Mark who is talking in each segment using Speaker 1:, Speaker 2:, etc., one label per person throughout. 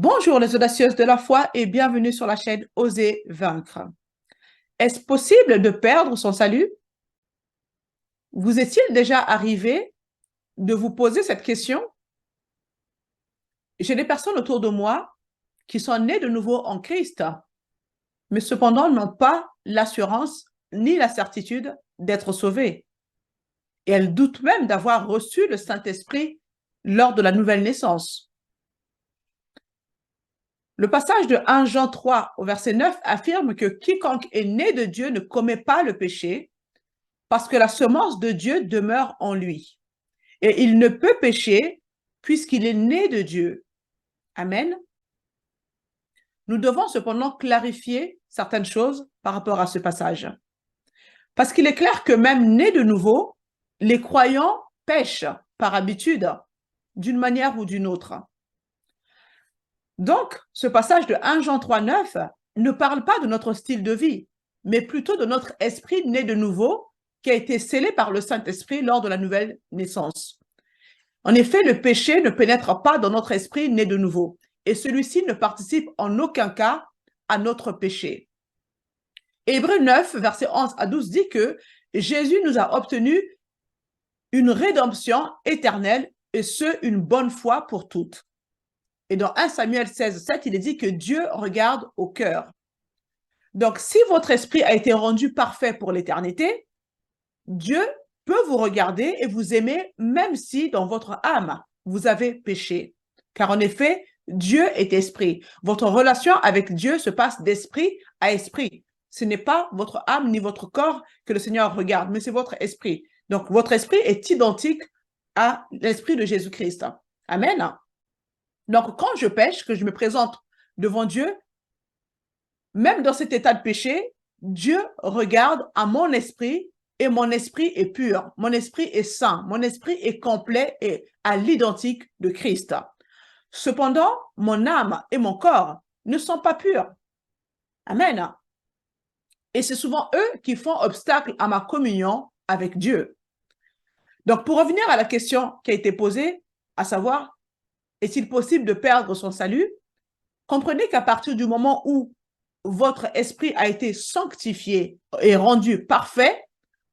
Speaker 1: Bonjour les audacieuses de la foi et bienvenue sur la chaîne Oser vaincre. Est-ce possible de perdre son salut? Vous est-il déjà arrivé de vous poser cette question? J'ai des personnes autour de moi qui sont nées de nouveau en Christ, mais cependant n'ont pas l'assurance ni la certitude d'être sauvées. Et elles doutent même d'avoir reçu le Saint-Esprit lors de la nouvelle naissance. Le passage de 1 Jean 3 au verset 9 affirme que quiconque est né de Dieu ne commet pas le péché parce que la semence de Dieu demeure en lui. Et il ne peut pécher puisqu'il est né de Dieu. Amen. Nous devons cependant clarifier certaines choses par rapport à ce passage. Parce qu'il est clair que même nés de nouveau, les croyants pêchent par habitude, d'une manière ou d'une autre. Donc, ce passage de 1 Jean 3, 9 ne parle pas de notre style de vie, mais plutôt de notre esprit né de nouveau qui a été scellé par le Saint-Esprit lors de la nouvelle naissance. En effet, le péché ne pénètre pas dans notre esprit né de nouveau, et celui-ci ne participe en aucun cas à notre péché. Hébreux 9, verset 11 à 12 dit que Jésus nous a obtenu une rédemption éternelle, et ce, une bonne fois pour toutes. Et dans 1 Samuel 16, 7, il est dit que Dieu regarde au cœur. Donc, si votre esprit a été rendu parfait pour l'éternité, Dieu peut vous regarder et vous aimer même si dans votre âme, vous avez péché. Car en effet, Dieu est esprit. Votre relation avec Dieu se passe d'esprit à esprit. Ce n'est pas votre âme ni votre corps que le Seigneur regarde, mais c'est votre esprit. Donc, votre esprit est identique à l'esprit de Jésus-Christ. Amen. Donc, quand je pêche, que je me présente devant Dieu, même dans cet état de péché, Dieu regarde à mon esprit et mon esprit est pur, mon esprit est saint, mon esprit est complet et à l'identique de Christ. Cependant, mon âme et mon corps ne sont pas purs. Amen. Et c'est souvent eux qui font obstacle à ma communion avec Dieu. Donc, pour revenir à la question qui a été posée, à savoir, est-il possible de perdre son salut? Comprenez qu'à partir du moment où votre esprit a été sanctifié et rendu parfait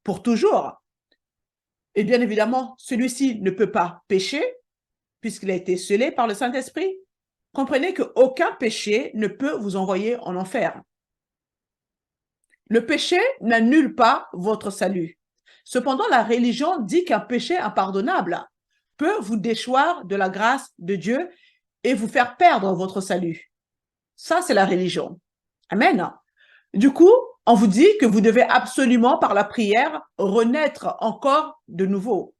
Speaker 1: pour toujours, et bien évidemment, celui-ci ne peut pas pécher puisqu'il a été scellé par le Saint-Esprit. Comprenez qu'aucun péché ne peut vous envoyer en enfer. Le péché n'annule pas votre salut. Cependant, la religion dit qu'un péché impardonnable peut vous déchoir de la grâce de Dieu et vous faire perdre votre salut. Ça, c'est la religion. Amen. Du coup, on vous dit que vous devez absolument, par la prière, renaître encore de nouveau.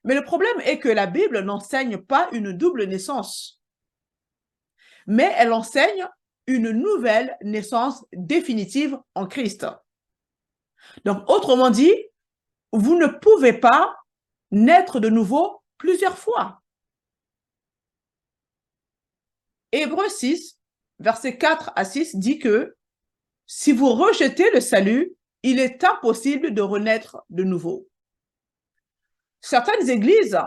Speaker 1: Mais le problème est que la Bible n'enseigne pas une double naissance, mais elle enseigne une nouvelle naissance définitive en Christ. Donc, autrement dit, vous ne pouvez pas naître de nouveau plusieurs fois. Hébreux 6, versets 4 à 6 dit que si vous rejetez le salut, il est impossible de renaître de nouveau. Certaines églises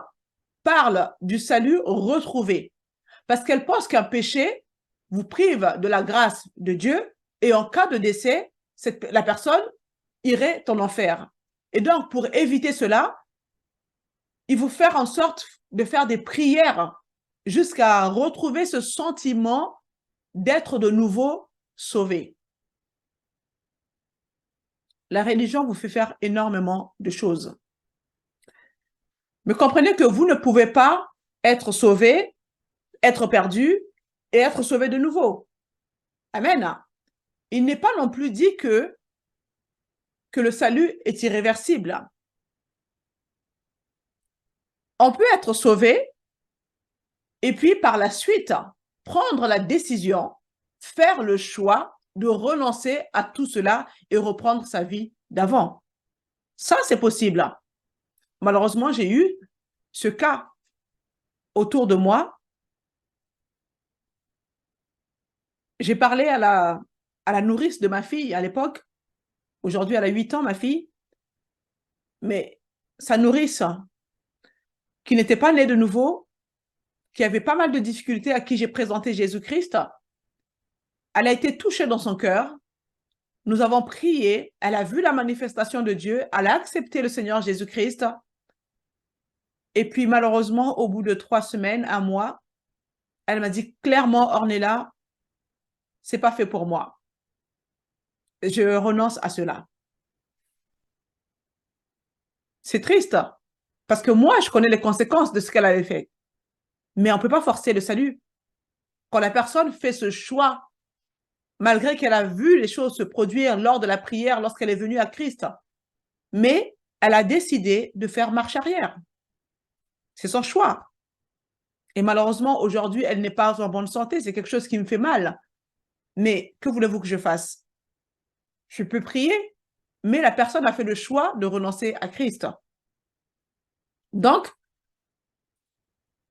Speaker 1: parlent du salut retrouvé parce qu'elles pensent qu'un péché vous prive de la grâce de Dieu et en cas de décès, la personne irait en enfer. Et donc, pour éviter cela, il faut faire en sorte de faire des prières jusqu'à retrouver ce sentiment d'être de nouveau sauvé. La religion vous fait faire énormément de choses. Mais comprenez que vous ne pouvez pas être sauvé, être perdu et être sauvé de nouveau. Amen. Il n'est pas non plus dit que le salut est irréversible. On peut être sauvé et puis par la suite prendre la décision, faire le choix de renoncer à tout cela et reprendre sa vie d'avant. Ça, c'est possible. Malheureusement, j'ai eu ce cas autour de moi. J'ai parlé à la nourrice de ma fille à l'époque. Aujourd'hui, elle a 8 ans, ma fille. Mais sa nourrice, qui n'était pas née de nouveau, qui avait pas mal de difficultés, à qui j'ai présenté Jésus-Christ. Elle a été touchée dans son cœur. Nous avons prié. Elle a vu la manifestation de Dieu. Elle a accepté le Seigneur Jésus-Christ. Et puis, malheureusement, au bout de 3 semaines, 1 mois, elle m'a dit clairement, Ornella, c'est pas fait pour moi. Je renonce à cela. C'est triste, parce que moi, je connais les conséquences de ce qu'elle avait fait. Mais on ne peut pas forcer le salut. Quand la personne fait ce choix, malgré qu'elle a vu les choses se produire lors de la prière, lorsqu'elle est venue à Christ, mais elle a décidé de faire marche arrière. C'est son choix. Et malheureusement, aujourd'hui, elle n'est pas en bonne santé. C'est quelque chose qui me fait mal. Mais que voulez-vous que je fasse? Je peux prier, mais la personne a fait le choix de renoncer à Christ. Donc,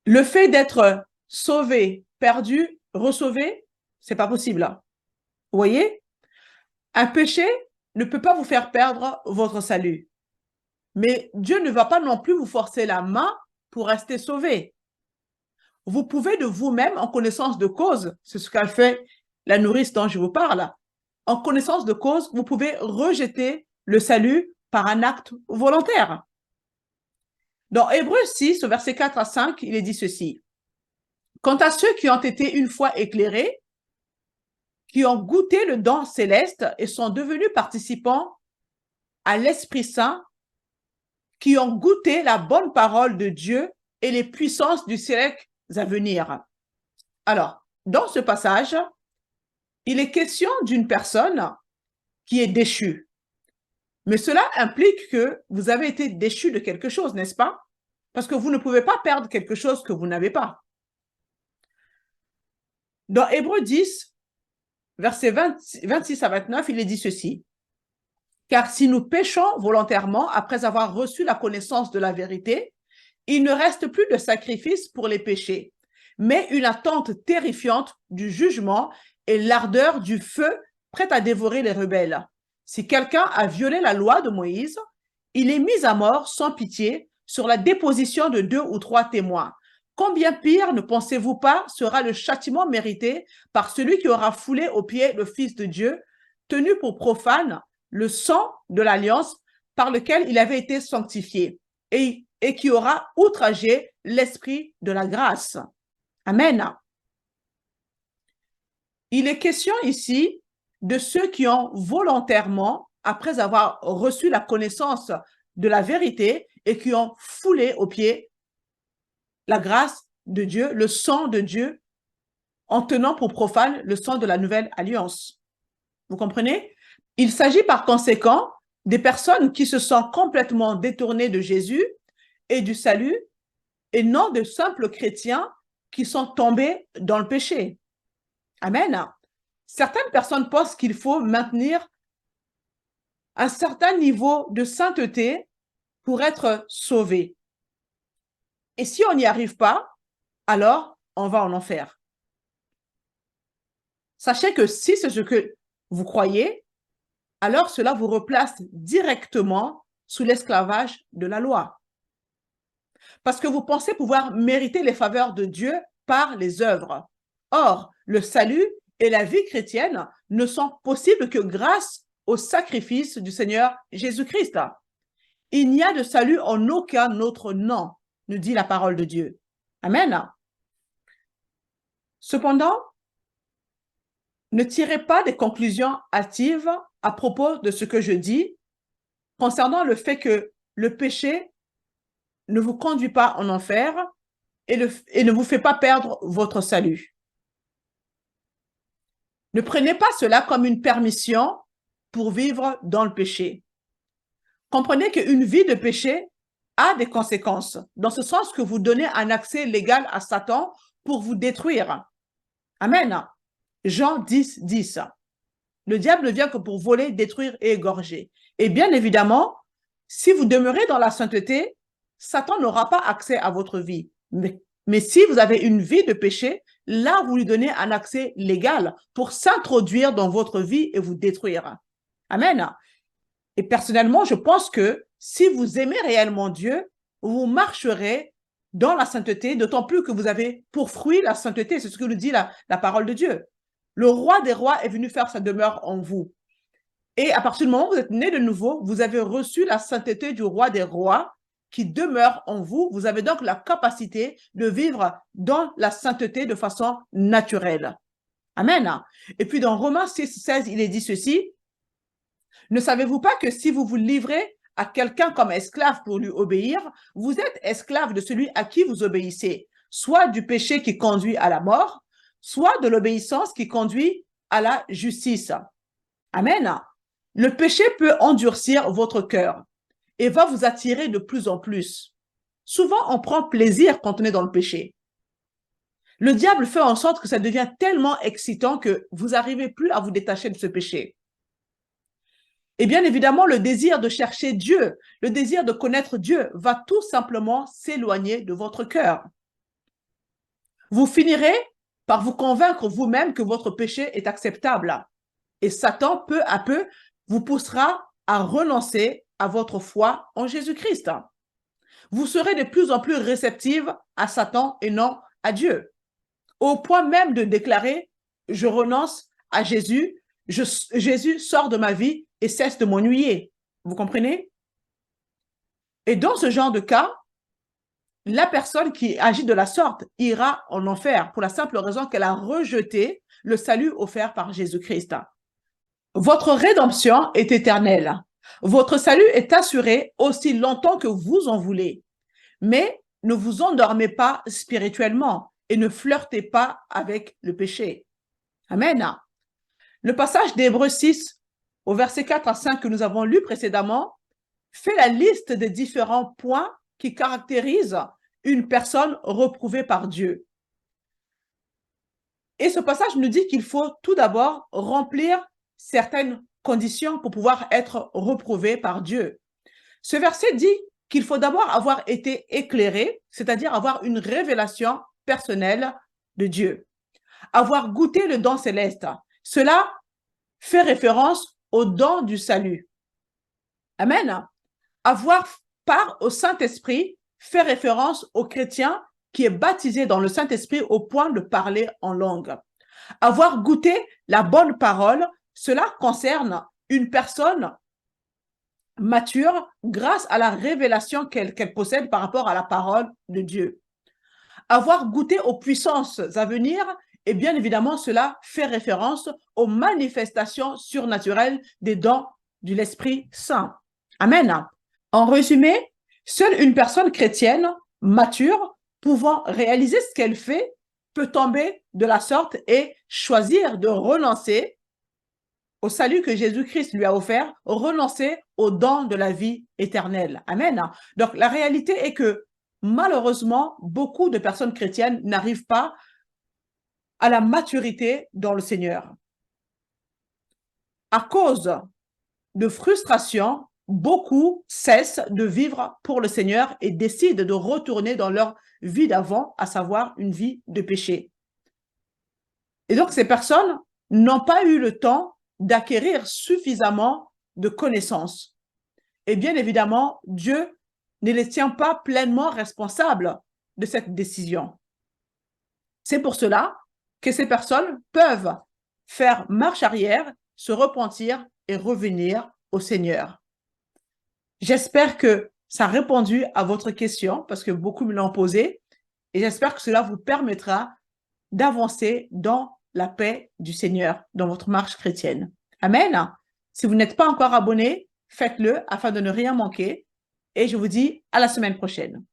Speaker 1: le fait d'être sauvé, perdu, ressauvé, c'est pas possible. Vous voyez? Un péché ne peut pas vous faire perdre votre salut. Mais Dieu ne va pas non plus vous forcer la main pour rester sauvé. Vous pouvez de vous-même, en connaissance de cause, c'est ce qu'a fait la nourrice dont je vous parle, en connaissance de cause, vous pouvez rejeter le salut par un acte volontaire. Dans Hébreux 6, au verset 4 à 5, il est dit ceci. Quant à ceux qui ont été une fois éclairés, qui ont goûté le don céleste et sont devenus participants à l'Esprit Saint, qui ont goûté la bonne parole de Dieu et les puissances du siècle à venir. Alors, dans ce passage, il est question d'une personne qui est déchue. Mais cela implique que vous avez été déchu de quelque chose, n'est-ce pas? Parce que vous ne pouvez pas perdre quelque chose que vous n'avez pas. Dans Hébreux 10, versets 26 à 29, il est dit ceci. Car si nous péchons volontairement après avoir reçu la connaissance de la vérité, il ne reste plus de sacrifice pour les péchés, mais une attente terrifiante du jugement et l'ardeur du feu prêt à dévorer les rebelles. Si quelqu'un a violé la loi de Moïse, il est mis à mort sans pitié sur la déposition de 2 ou 3 témoins. Combien pire, ne pensez-vous pas, sera le châtiment mérité par celui qui aura foulé aux pieds le Fils de Dieu, tenu pour profane le sang de l'alliance par lequel il avait été sanctifié, et qui aura outragé l'esprit de la grâce. Amen. Il est question ici de ceux qui ont volontairement, après avoir reçu la connaissance de la vérité et qui ont foulé aux pieds la grâce de Dieu, le sang de Dieu, en tenant pour profane le sang de la nouvelle alliance. Vous comprenez? Il s'agit par conséquent des personnes qui se sont complètement détournées de Jésus et du salut, et non de simples chrétiens qui sont tombés dans le péché. Amen. Certaines personnes pensent qu'il faut maintenir un certain niveau de sainteté pour être sauvé. Et si on n'y arrive pas, alors on va en enfer. Sachez que si c'est ce que vous croyez, alors cela vous replace directement sous l'esclavage de la loi. Parce que vous pensez pouvoir mériter les faveurs de Dieu par les œuvres. Or, le salut et la vie chrétienne ne sont possibles que grâce au sacrifice du Seigneur Jésus-Christ. Il n'y a de salut en aucun autre nom, nous dit la parole de Dieu. Amen. Cependant, ne tirez pas des conclusions hâtives à propos de ce que je dis concernant le fait que le péché ne vous conduit pas en enfer et ne vous fait pas perdre votre salut. Ne prenez pas cela comme une permission pour vivre dans le péché. Comprenez qu'une vie de péché a des conséquences, dans ce sens que vous donnez un accès légal à Satan pour vous détruire. Amen. Jean 10, 10. Le diable ne vient que pour voler, détruire et égorger. Et bien évidemment, si vous demeurez dans la sainteté, Satan n'aura pas accès à votre vie. Mais si vous avez une vie de péché, là, vous lui donnez un accès légal pour s'introduire dans votre vie et vous détruire. Amen. Et personnellement, je pense que si vous aimez réellement Dieu, vous marcherez dans la sainteté, d'autant plus que vous avez pour fruit la sainteté. C'est ce que nous dit la parole de Dieu. Le roi des rois est venu faire sa demeure en vous. Et à partir du moment où vous êtes né de nouveau, vous avez reçu la sainteté du roi des rois qui demeure en vous. Vous avez donc la capacité de vivre dans la sainteté de façon naturelle. Amen. Et puis dans Romains 6,16, il est dit ceci. Ne savez-vous pas que si vous vous livrez à quelqu'un comme esclave pour lui obéir, vous êtes esclave de celui à qui vous obéissez, soit du péché qui conduit à la mort, soit de l'obéissance qui conduit à la justice. Amen. Le péché peut endurcir votre cœur et va vous attirer de plus en plus. Souvent, on prend plaisir quand on est dans le péché. Le diable fait en sorte que ça devient tellement excitant que vous n'arrivez plus à vous détacher de ce péché. Et bien évidemment, le désir de chercher Dieu, le désir de connaître Dieu va tout simplement s'éloigner de votre cœur. Vous finirez par vous convaincre vous-même que votre péché est acceptable. Et Satan, peu à peu, vous poussera à renoncer à votre foi en Jésus-Christ. Vous serez de plus en plus réceptive à Satan et non à Dieu. Au point même de déclarer, je renonce à Jésus, Jésus sort de ma vie et cesse de m'ennuyer. Vous comprenez? Et dans ce genre de cas, la personne qui agit de la sorte ira en enfer pour la simple raison qu'elle a rejeté le salut offert par Jésus-Christ. Votre rédemption est éternelle. Votre salut est assuré aussi longtemps que vous en voulez. Mais ne vous endormez pas spirituellement et ne flirtez pas avec le péché. Amen. Le passage d'Hébreux 6 au verset 4 à 5 que nous avons lu précédemment fait la liste des différents points qui caractérisent une personne reprouvée par Dieu. Et ce passage nous dit qu'il faut tout d'abord remplir certaines conditions pour pouvoir être reprouvé par Dieu. Ce verset dit qu'il faut d'abord avoir été éclairé, c'est-à-dire avoir une révélation personnelle de Dieu, avoir goûté le don céleste. Cela fait référence au don du salut. Amen. Avoir part au Saint-Esprit fait référence au chrétien qui est baptisé dans le Saint-Esprit au point de parler en langue. Avoir goûté la bonne parole, cela concerne une personne mature grâce à la révélation qu'elle possède par rapport à la parole de Dieu. Avoir goûté aux puissances à venir, et bien évidemment, cela fait référence aux manifestations surnaturelles des dons de l'Esprit Saint. Amen. En résumé, seule une personne chrétienne mature pouvant réaliser ce qu'elle fait peut tomber de la sorte et choisir de renoncer au salut que Jésus-Christ lui a offert, renoncer au don de la vie éternelle. Amen. Donc, la réalité est que malheureusement, beaucoup de personnes chrétiennes n'arrivent pas à la maturité dans le Seigneur. À cause de frustration, beaucoup cessent de vivre pour le Seigneur et décident de retourner dans leur vie d'avant, à savoir une vie de péché. Et donc, ces personnes n'ont pas eu le temps d'acquérir suffisamment de connaissances. Et bien évidemment, Dieu ne les tient pas pleinement responsables de cette décision. C'est pour cela que ces personnes peuvent faire marche arrière, se repentir et revenir au Seigneur. J'espère que ça a répondu à votre question parce que beaucoup me l'ont posé et j'espère que cela vous permettra d'avancer dans la paix du Seigneur dans votre marche chrétienne. Amen. Si vous n'êtes pas encore abonné, faites-le afin de ne rien manquer et je vous dis à la semaine prochaine.